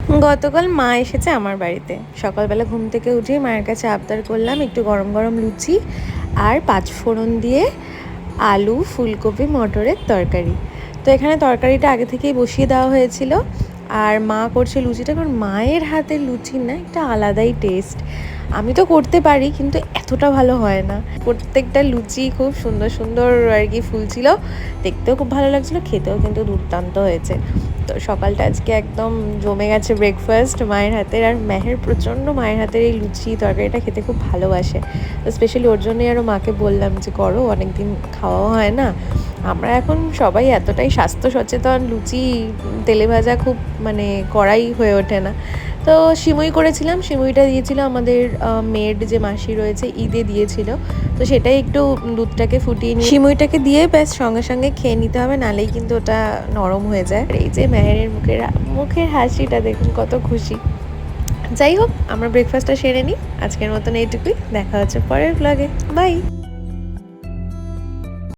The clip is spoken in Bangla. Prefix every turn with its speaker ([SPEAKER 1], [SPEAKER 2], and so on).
[SPEAKER 1] গতকাল মা এসেছে আমার বাড়িতে। সকালবেলা ঘুম থেকে উঠেই মায়ের কাছে আবদার করলাম একটু গরম গরম লুচি আর পাঁচফোড়ন দিয়ে আলু ফুলকপি মটরের তরকারি। তো এখানে তরকারিটা আগে থেকেই বসিয়ে দেওয়া হয়েছিল, আর মা করছে লুচিটা। কারণ মায়ের হাতের লুচি না একটা আলাদাই টেস্ট। আমি তো করতে পারি কিন্তু এতটা ভালো হয় না। প্রত্যেকটা লুচি খুব সুন্দর সুন্দর আর কি ফুলছিল, দেখতেও খুব ভালো লাগছিলো, খেতেও কিন্তু দুর্দান্ত হয়েছে। তো সকালটা আজকে একদম জমে গেছে ব্রেকফাস্ট মায়ের হাতের। আর মেহের প্রচণ্ড মায়ের হাতের এই লুচি তরকারিটা খেতে খুব ভালোবাসে। তো স্পেশালি ওর জন্যই আরও মাকে বললাম যে করো, অনেকদিন খাওয়াও হয় না। আমরা এখন সবাই এতটাই স্বাস্থ্য সচেতন, লুচি তেলে ভাজা খুব মানে করাই হয়ে ওঠে না। তো সিমুই করেছিলাম, সিমুইটা দিয়েছিল আমাদের মেড যে মাসি রয়েছে, ঈদে দিয়েছিল। তো সেটাই একটু দুধটাকে ফুটিয়ে নিয়ে সিমুইটাকে দিয়ে ব্যাস সঙ্গে সঙ্গে খেয়ে নিতে হবে, নালেই কিন্তু ওটা নরম হয়ে যায়। আর এই যে মেহেরের মুখের হাসিটা দেখুন, কত খুশি। যাই হোক, আমরা ব্রেকফাস্টটা সেরে নিই। আজকের মতন এইটুকুই, দেখা হচ্ছে পরের ব্লগে। বাই।